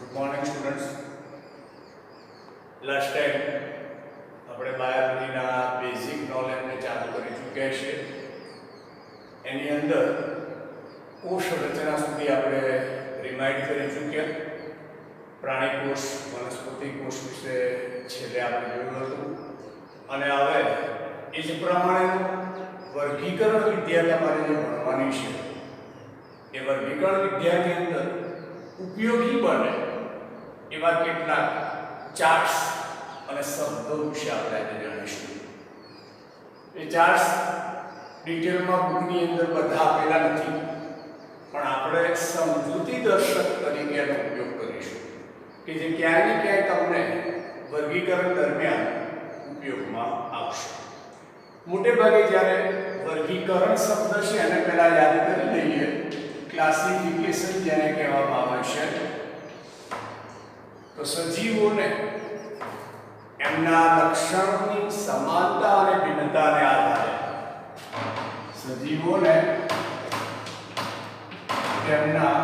Good morning students. Last time આપણે બાયોલોજીના basic નોલેજને ચાલુ કરી ચૂક્યા છીએ. એની અંદર કોષ રચના સુધી આપણે રિમાઇન્ડ કરી ચૂક્યા. પ્રાણી કોષ, વનસ્પતિ કોષ વિશે છેલ્લે આપણે જોયું હતું. અને હવે એ જ પ્રમાણેનું વર્ગીકરણ વિદ્યા તમારે જે ભણવાની છે એ વર્ગીકરણ વિદ્યાની અંદર ઉપયોગી બને એવા કેટલાક ચાર્ટ્સ અને શબ્દો વિશે આપણે આજે જાણીશું. એ ચાર્ટ્સ ડિટેલમાં બુકની અંદર બધા આપેલા નથી, પણ આપણે સમજૂતી દર્શક તરીકે એનો ઉપયોગ કરીશું કે જે ક્યાંય ને ક્યાંય તમને વર્ગીકરણ દરમિયાન ઉપયોગમાં આવશે. મોટે ભાગે જ્યારે વર્ગીકરણ શબ્દ છે એને પહેલા યાદ કરી લઈએ. ક્લાસિફિકેશન જેને કહેવામાં આવે છે, તો સજીવોને એમના લક્ષણોની સમાનતા અને ભિન્નતાને આધારે સજીવોને તેમના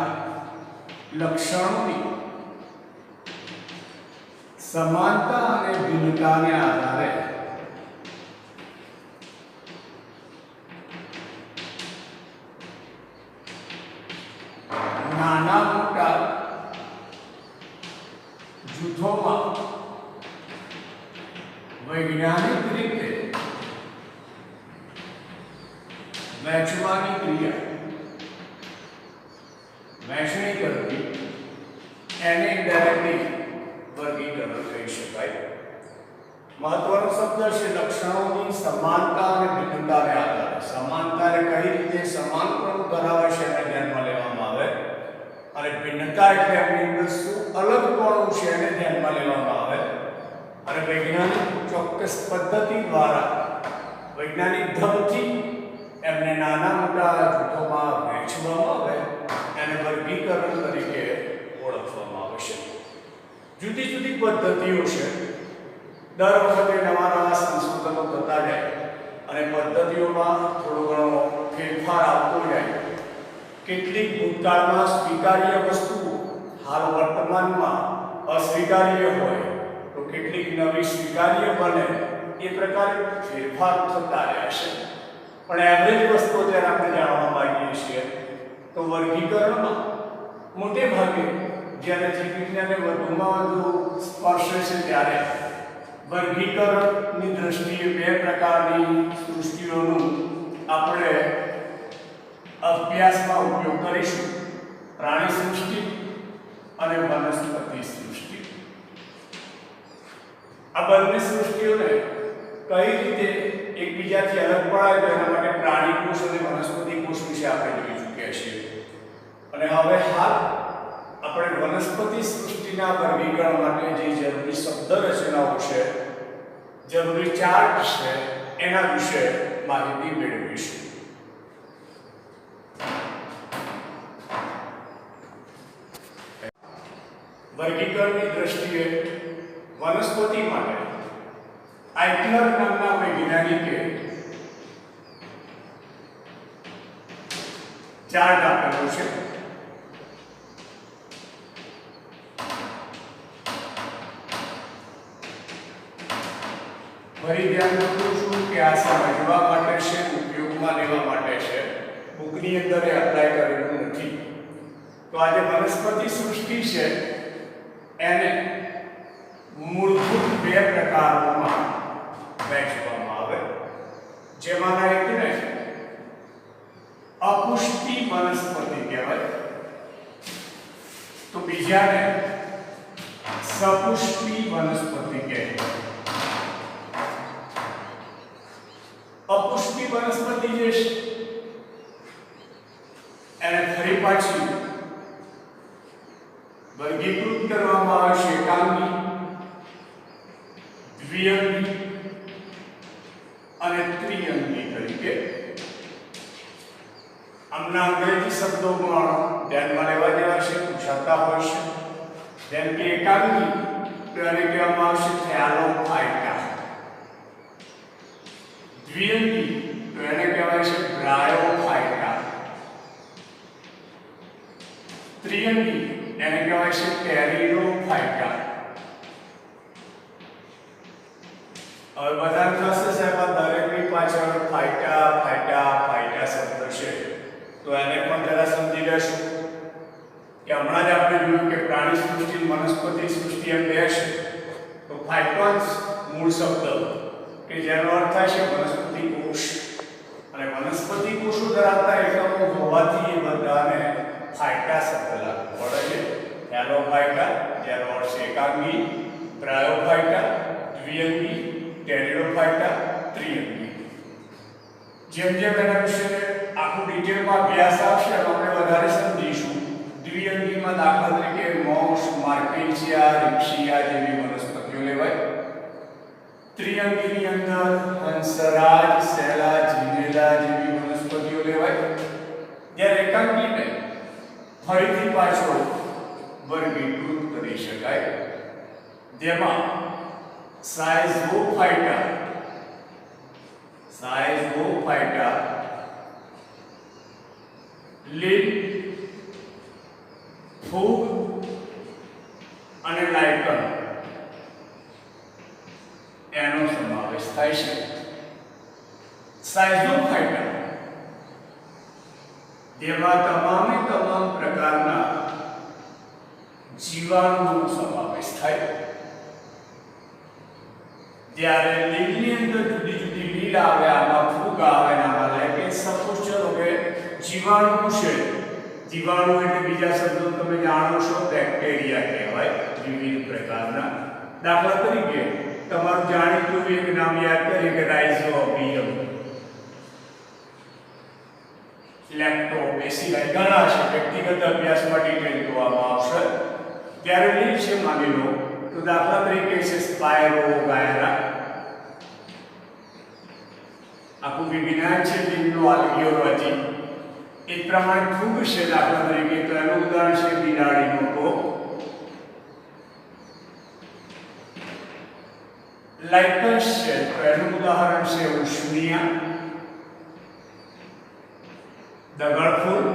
લક્ષણોની સમાનતા અને ભિન્નતાને આધારે નાના મોટા જૂથોમાં વૈજ્ઞાનિક રીતે વહેંચવાની ક્રિયા, વહેંચણી કરવી, એને ઇન્ડાયરેક્ટલી વર્ગીકરણ કહી શકાય. મહત્વનો શબ્દ છે લક્ષણોની સમાનતા અને ભિન્નતાને આધારે. સમાનતાને કઈ રીતે સમાનપણું ધરાવે છે એને ધ્યાનમાં લેવામાં આવે, અને ભિન્નતા એટલે એમની અંદર શું અલગપણું છે એને ધ્યાનમાં લેવામાં આવે. અને વૈજ્ઞાનિક ચોક્કસ પદ્ધતિ દ્વારા વૈજ્ઞાનિક ઢબથી એમને નાના મોટા જૂથોમાં વહેંચવામાં આવે, એને વર્ગીકરણ તરીકે ઓળખવામાં આવે છે. જુદી જુદી પદ્ધતિઓ છે. દર વખતે નવા નવા સંશોધનો થતા જાય અને પદ્ધતિઓમાં થોડો ઘણો ફેરફાર આવતો જાય. કેટલીક ભૂતકાળમાં સ્વીકાર્ય વસ્તુઓ હાલ વર્તમાનમાં અસ્વીકાર્ય હોય, તો કેટલીક નવી સ્વીકાર્ય બને, એ પ્રકારે ફેરફાર થતા રહ્યા છે. પણ એવરેજ વસ્તુઓ જ્યારે આપણે જાણવા માંગીએ છીએ તો વર્ગીકરણમાં મોટે ભાગે જ્યારે જીવવિજ્ઞાનને વધુમાં વધુ સ્પર્શે છે ત્યારે વર્ગીકરણની દ્રષ્ટિએ બે પ્રકારની સૃષ્ટિઓનું આપણે અભ્યાસમાં ઉપયોગ કરીશું: પ્રાણી સૃષ્ટિ અને વનસ્પતિ સૃષ્ટિ. આ બંને સૃષ્ટિઓને કઈ રીતે એકબીજાથી અલગ પડાય તો એના માટે પ્રાણી કોષ અને વનસ્પતિ કોષ વિશે આપણે જોઈ ચૂક્યા છીએ. અને હવે હાલ આપણે વનસ્પતિ સૃષ્ટિના વર્ગીકરણ માટે જે જરૂરી શબ્દ રચનાઓ છે, જરૂરી ચાર્ટ છે, એના વિશે માહિતી મેળવીશું. વર્ગીકરણની દ્રષ્ટિએ વનસ્પતિ માટે આઇકલર નામના વૈજ્ઞાનિકે ચાર્ટ આપેલો છે. ફરી ધ્યાન દોરું છું કે આ સમજવા માટે છે, ઉપયોગમાં લેવા માટે છે. બુકની અંદર એ એપ્લાય કરેલું નથી. તો આ જે વનસ્પતિ સૃષ્ટિ છે એને મૂળભૂત બે પ્રકારોમાં વહેંચવામાં આવે, જેમાંના એકને અપુષ્પિ વનસ્પતિ કહેવાય, તો બીજાને સપુષ્પિ વનસ્પતિ કહેવાય. અપુષ્પિ વનસ્પતિ જે છે એને ફરી પાછી વર્ગીકૃત કરવામાં આવે છે એકાંગી, દ્વિઅંગી અને ત્રિઅંગી તરીકે. આમના અંગ્રેજી શબ્દો પણ ધ્યાનમાં લેવા જેવા છે, પૂછાતા હોય છે. જેમ કે એકાંગી તો એને કહેવામાં આવશે થેલોફાઇટા. દ્વિઅંગી તો એને કહેવાય છે બ્રાયોફાઇટા. ત્રિઅંગી એને કહેવાય છે ટેરિડો જ આપણે જોયું કે પ્રાણી સૃષ્ટિ વનસ્પતિ સૃષ્ટિ એમ બે છે. તો ફાઇટોન્સ મૂળ શબ્દ કે જેનો અર્થ થાય છે વનસ્પતિ કોષ, અને વનસ્પતિ કોષો ધરાવતા એકમો હોવાથી એ બધાને ફાઇટા શબ્દ લાગુ પડે છે. હેલોફાઇટા જેનો અર્થ છે એકાંગી, બ્રાયોફાઇટા દ્વિઅંગી, ટેરિડોફાઇટા ત્રિઅંગી. જેમ જેમ એના વિશે આખું ડિટેલમાં અભ્યાસ આવશે આપણે વધારે સમજીશું. દ્વિઅંગીમાં દાખલા તરીકે મોસ, માર્કેન્સિયા, રિક્સિયા જેવી વનસ્પતિઓ લેવાય. ત્રિઅંગીની અંદર હંસરાજ, સેલા, જીનેલા જેવી વનસ્પતિઓ લેવાય. જ્યારે એકાંગીને ફરીથી પાછો વર્ગીકૃત કરી શકાય, જેમાં સાયઝોફાઇટા લીલ, ફૂગ અને લાઇકન એનો સમાવેશ થાય છે. સાયઝોફાઇટા જેમાં તમામે તમામ પ્રકારના જીવાણુઓનો સમાવેશ થાય. જ્યારે લીલની અંદર જુદી જુદી લીલ આવે, આમાં ફૂગ આવે, આમાં લાઇકન. સપોઝ ચલો કે જીવાણુ છે. જીવાણુ એટલે બીજા શબ્દો તમે જાણો છો બેક્ટેરિયા કહેવાય, વિવિધ પ્રકારના. દાખલા તરીકે તમારું જાણીતું એક નામ યાદ કરીએ કે રાઇઝોબિયમ, લેક્ટોબેસિલસ ઘણા છે. વ્યક્તિગત અભ્યાસમાં ડિટેલ જોવામાં આવશે. ત્યારે લીલ છે માની લો તો દાખલા તરીકે છે સ્પાયરોગાયરા. આખું વિજ્ઞાન છે લીલનું આલ્ગિયોલોજી. એ પ્રમાણે ફૂગ છે દાખલા તરીકે તો એનું ઉદાહરણ છે બિલાડીનો ટોપ. લાઇકન્સ છે તો એનું ઉદાહરણ છે ઉષ્મિયા, દગડફૂલ,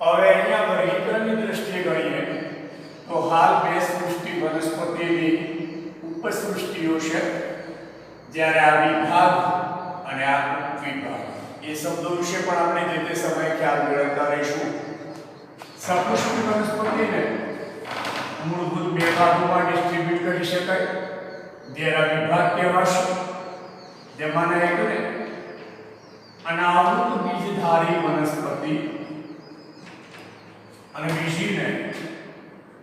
હવે અહીંયા વર્ગીકરણની દ્રષ્ટિએ ગણીએ તો હાલ બે સૃષ્ટિ વનસ્પતિની ઉપસૃષ્ટિઓ છે, જ્યારે આ વિભાગ અને આ ઉપવિભાગ એ શબ્દો વિશે પણ આપણે જે તે સમયે ખ્યાલ મેળવતા રહીશું. સપુષ્પિ વનસ્પતિને મૂળભૂત બે ભાગોમાં ડિસ્ટ્રીબ્યુટ કરી શકાય. જેના વિભાગ કહેવાશે, જેમાંના એકને અનાવૃત બીજધારી વનસ્પતિ અને બીજીને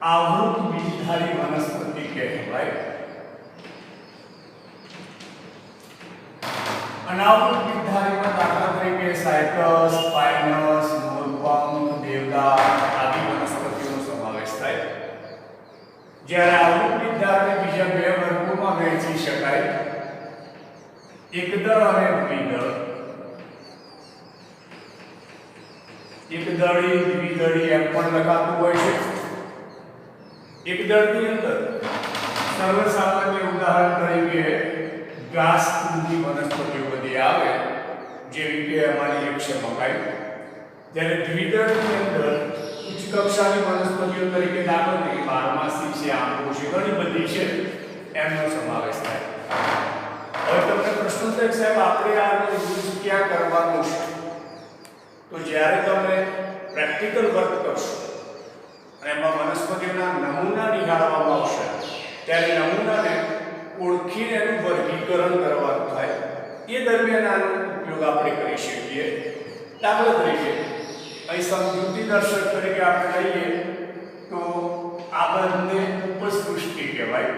આવૃત બીજધારી વનસ્પતિ કહેવાય. અનાવૃત બીજધારીમાં દાખલા તરીકે સાયકસ, પાઇનસ, મોરપંખ, દેવદાર આદિ વનસ્પતિઓનો સમાવેશ થાય. જ્યારે આવૃત બીજધારને બીજા બે વર્ગોમાં વહેંચી શકાય, એકદળ અને દ્વિદળ. એકદળી, દ્વિદળી એમ પણ લખાતું હોય છે. એકદળની અંદર સર્વસામાન્ય ઉદાહરણ તરીકે ઘાસ કુંડી વનસ્પતિઓ બધી આવે, જેવી કે અમારી એક છે મકાઈ. જ્યારે દ્વિદળની અંદર ઉચ્ચ કક્ષાની વનસ્પતિઓ તરીકે દાખલા તરીકે બારમાસી છે, આંબો છે, ઘણી બધી છે, એમનો સમાવેશ થાય. હવે તમને પ્રશ્ન થાય કે સાહેબ આપણે આનો યુઝ ક્યાં કરવાનો છે? તો જ્યારે તમે પ્રેક્ટિકલ વર્ક કરશો અને એમાં વનસ્પતિઓના નમૂના નિકાળવામાં આવશે, ત્યારે નમૂનાને ઓળખીને એનું વર્ગીકરણ કરવાનું થાય. એ દરમિયાન આનો ઉપયોગ આપણે કરી શકીએ. દાખલા તરીકે અહીં સમજૂતી દર્શક તરીકે આપણે લઈએ તો આ બંને ઉપસૃષ્ટિ કહેવાય,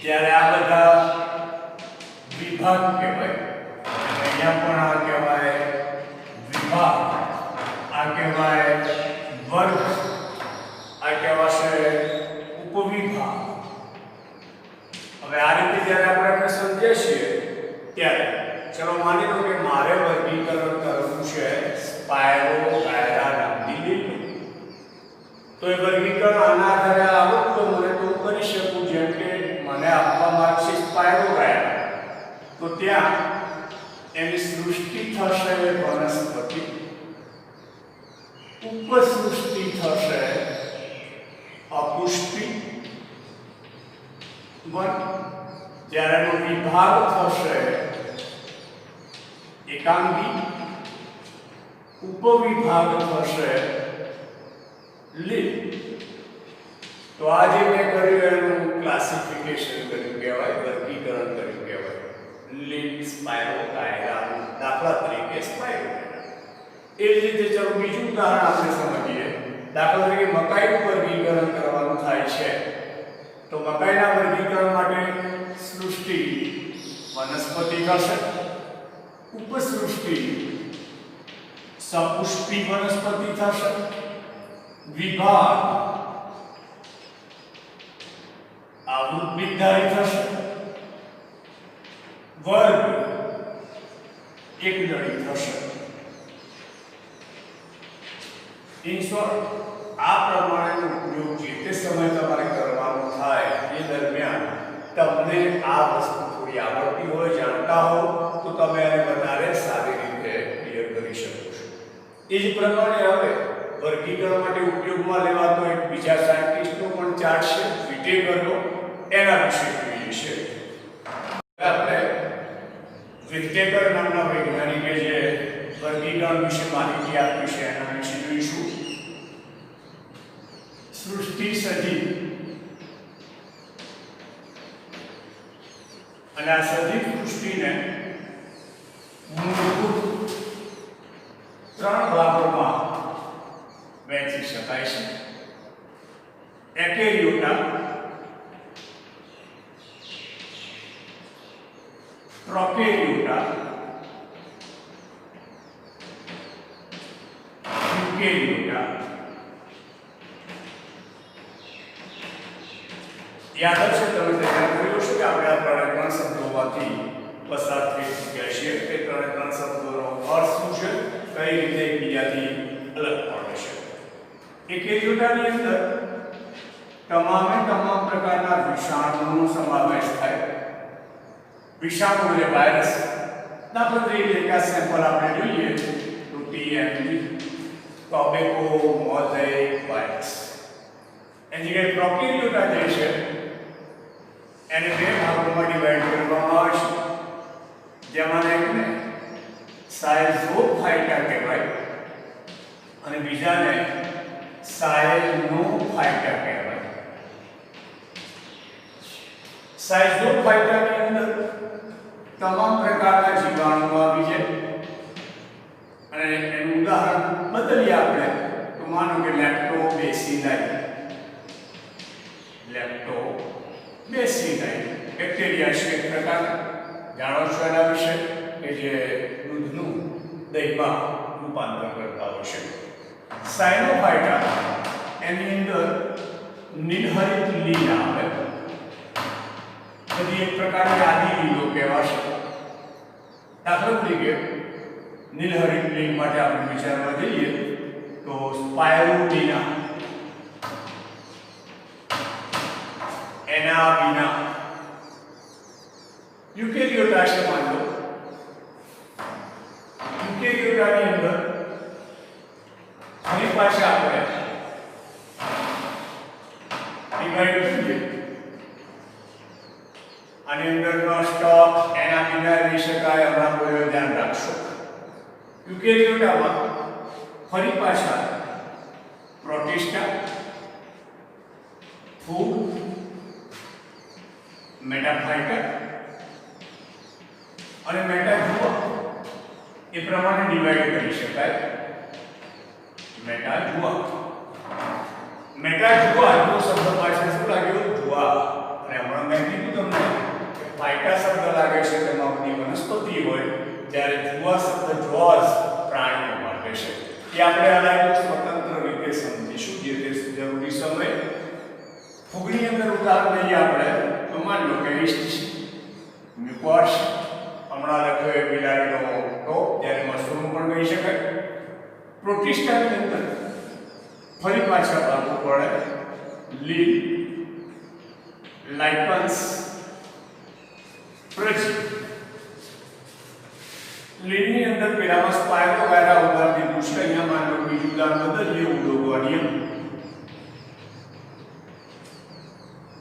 જ્યારે આ બધા વિભાગ કહેવાય. અહીંયા પણ આ કહેવાય વિભાગ, આ કહેવાય વર્ગ, આ કહેવાશે ઉપવિભાગ. હવે આ રીતે જ્યારે આપણે સમજીએ છીએ ત્યારે ચલો માની લો કે મારે વર્ગીકરણ કરવું છે સ્પાયરોગાયરા નામની લીલનું. તો એ વર્ગીકરણ આના આધારે આવડતું મને તો કરી શકું. જેમ કે મને આપવામાં આવશે સ્પાયરોગાયરા, તો ત્યાં એની સૃષ્ટિ થશે વનસ્પતિ, ઉપસૃષ્ટિ થશે અપુષ્પિ વન, જ્યારે એનો વિભાગ થશે એકાંગી ઉપવિભાગ થશે લીલ. તો આજે મેં કર્યું એનું ક્લાસિફિકેશન કર્યું કહેવાય, વર્ગીકરણ કર્યું કહેવાય. લીલ સ્પાયરોકાયરા, દાખલા તરીકે સ્પાયરોકાયરા. એ જ રીતે ચાલો બીજું ઉદાહરણ આપણે સમજીએ. દાખલા તરીકે મકાઈનું વર્ગીકરણ કરવાનું થાય છે. તો મકાઈના વર્ગીકરણ માટે સૃષ્ટિ વનસ્પતિ થશે, ઉપસૃષ્ટિ સપુષ્પી વનસ્પતિ થશે, વિભાગ આવૃતબીજધારી થશે, વર્ગ એકદળી થશે. ઇન શોર્ટ, આ પ્રમાણેનો ઉપયોગ જે તે સમય તમારે કરવાનો થાય એ દરમિયાન તમને આ વસ્તુ થોડી આવડતી હોય, જાણતા હો, તો તમે આને વધારે સારી રીતે ક્લિયર કરી શકો છો. એ જ પ્રમાણે હવે વર્ગીકરણ માટે ઉપયોગમાં લેવાતો એક બીજા સાયન્ટિસ્ટનો પણ ચાર્ટ છે, વિટેકરનો. એના વિશે જોઈએ છે. આપણે વિટેકર નામના વૈજ્ઞાનિકે જે વર્ગીકરણ વિશે માહિતી આપી છે એના વિશે જોઈશું. સૃષ્ટિ સજીવ, અને આ સજીવ સૃષ્ટિને મૂળભૂત 3 ભાગોમાં વહેંચી શકાય છે. એકેરિયોટા, પ્રોકેરિયોટા, યુકેરિયોટા. યાદ હશે, તમે તૈયાર કર્યો છે કે આપણે આ 3 શબ્દોમાંથી પસાર થઈ ચૂક્યા છીએ. તે 3 શબ્દોનો અર્થ શું છે, કઈ રીતે એકબીજાથી અલગ પડે છે. એકેરિયોટાની અંદર તમામ પ્રકારના વિષાણુઓનો સમાવેશ થાય. વિષાણુ એટલે વાયરસ. દાખલા તરીકે એક સેમ્પલ આપણે જોઈએ તો ટીએમવી, ટોબેકો મોઝેઇક વાયરસ. એની જગ્યાએ પ્રોકેરિયોટા જે છે એને 2 ભાગોમાં ડિવાઈડ કરવામાં આવે છે, જેમાં એકને સાયઝોફાઇટા કહેવાય અને બીજાને સાયનોફાઇટા કહેવાય. સાયઝોફાઇટાની અંદર તમામ પ્રકારના જીવાણુઓ આવી જાય, અને એનું ઉદાહરણ બદલીએ આપણે તો માનો કે લેક્ટોબેસિલાઈ. બેક્ટેરિયા છે એક પ્રકારના, જાણો છો એના વિશે, કે જે દૂધનું દહીંમાં રૂપાંતર કરતા હોય છે. સાયનોફાઇટા એની અંદર નીલહરિત લીલ આવે, બધી એક પ્રકારની આદિ લીલો કહેવાશે. દાખલા તરીકે નીલહરિત લીલ માટે આપણે વિચારવા જઈએ તો સ્પાયરુલિના, એના વિના. યુકેરિયોટા છે, માનો યુકેરિયોટાની અંદર ફરી પાછા આપણે ડિવાઈડ કરીએ. આની અંદરનો સ્ટોક એના વિના રહી શકાય, હમણાં કોઈ ધ્યાન રાખશો. યુકેરિયોટામાં ફરી પાછા પ્રોટિસ્ટા, ફૂગ, મેટાફાઇટા અને મેટાજુઆ એ પ્રમાણે ડિવાઈડ કરી શકાય. મેટાજુઆ જો શબ્દ પાછળ શું લાગ્યો? જુઆ. અને હમણાં મેં કીધું તમને કે ફાઇટા શબ્દ લાગે છે તેમાં બધી વનસ્પતિ હોય, જ્યારે જુઆ શબ્દ જોઝ પ્રાણીઓ માટે છે. એ આપણે આ સ્વતંત્ર રીતે સમજીશું જે તે જરૂરી સમય. ફૂગની અંદર ઉદાહરણ લઈએ આપણે તો માની લો કે ઈસ્ટ, મ્યુકોસ, હમણાં લખ્યો એ બિલાડીનો ટોપ, જ્યારે મશરૂમ પણ કહી શકાય. પ્રોટિસ્ટાની અંદર ફરી પાછા ભાગો પડે લીલ, લાઇકન્સ, પ્રજી. લીલની અંદર પેલામાં સ્પાયરોગાયરા ઉદાહરણ દીધું છે. અહીંયા માની લો બીજું ઉદાહરણ બદલીએ, ઉડોગોનિયમ.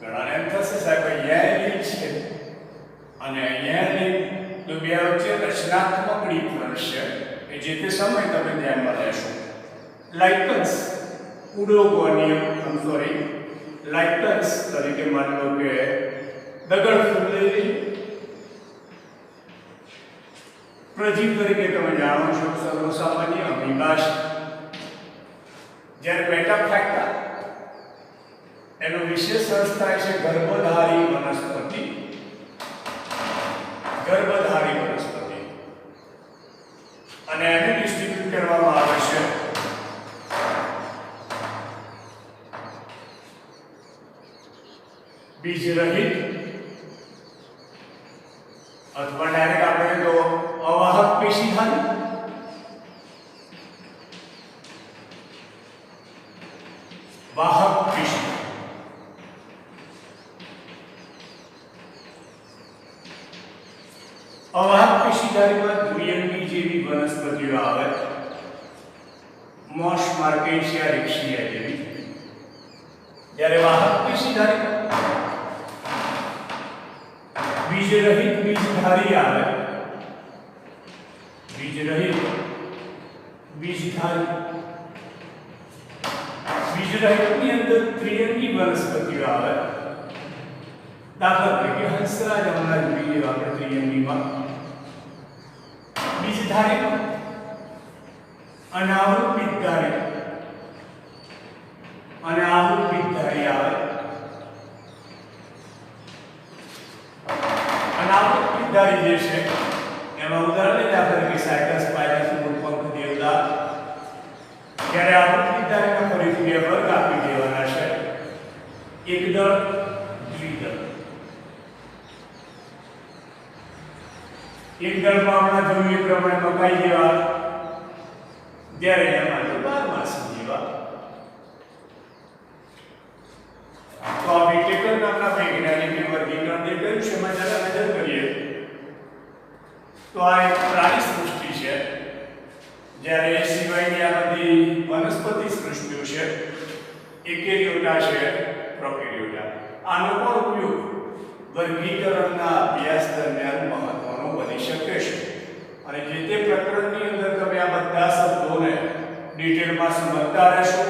ઘણાને એમ થશે સાહેબ અહીંયા લીલ છે અને અહીંયા લીલ, તો બે વચ્ચે રચનાત્મક ડિફરન્સ છે કે જે તે સમય તમે ધ્યાનમાં લેશો. લાઇકન્સ ઉડોગોનિયમ લાઇકન્સ તરીકે માની લો કે દગડ ફૂલ લઈ લઈએ. પ્રજીવ તરીકે તમે જાણો છો સર્વસામાન્ય અમીબાશ. જ્યારે મેટાફાઇટા એનો વિશેષ અર્થ થાય છે ગર્ભધારી વનસ્પતિ. ગર્ભધારી વનસ્પતિ અને એને ડિસ્ટ્રીબ્યુટ કરવામાં આવે છે બીજ રહિત અથવા ડાયરેક્ટ આપણે તો અવાહક પેશીધારી. વાહક પેશી અવાહક પેશીધારીમાં દ્વિઅંગી જેવી વનસ્પતિઓ આવે. મોસ માર્કેશિયા રિક્સિયા જેવી. જ્યારે વાહક પેશીધારીમાં બીજ રહિત બીજધારી આવે. બીજ રહિત બીજધારી. બીજ રહિતની અંદર ત્રિઅંગી વનસ્પતિઓ આવે. દાખલા તરીકે હંસરાજ હમણાં જોઈએ આપણે ત્રિઅંગીમાં. બીજધારીમાં અનાવૃત બીજધારી અને આવૃત બીજધારી આવે. અનાવૃત બીજધારી જે છે એમાં ઉદાહરણ દાખલા તરીકે સાયકસપાઇડસ, મૂળપંખ, દેવદાર. જ્યારે આવૃત બીજધારીના ફરીથી બે વર્ગ આપી દેવાના છે, એકદળ, દ્વિદળ. એકદળમાં હમણાં જોયું એ પ્રમાણે મકાઈ જેવા, જ્યારે એમાં તો બારમાસી જેવા. તો આ વિટેકર નામના વૈજ્ઞાનિકે વર્ગીકરણ જે કર્યું છે એમાં જરા નજર કરીએ તો આ એક પ્રાણી સૃષ્ટિ છે. જ્યારે એ સિવાયની આ બધી વનસ્પતિ સૃષ્ટિઓ છે, એકેરિયોટા છે, પ્રોકેરિયોટા. આનો પણ ઉપયોગ વર્ગીકરણના અભ્યાસ દરમિયાન મહત્વનો બની શકે છે. અને જે તે પ્રકરણની અંદર તમે આ બધા શબ્દોને ડિટેલમાં સમજતા રહેશો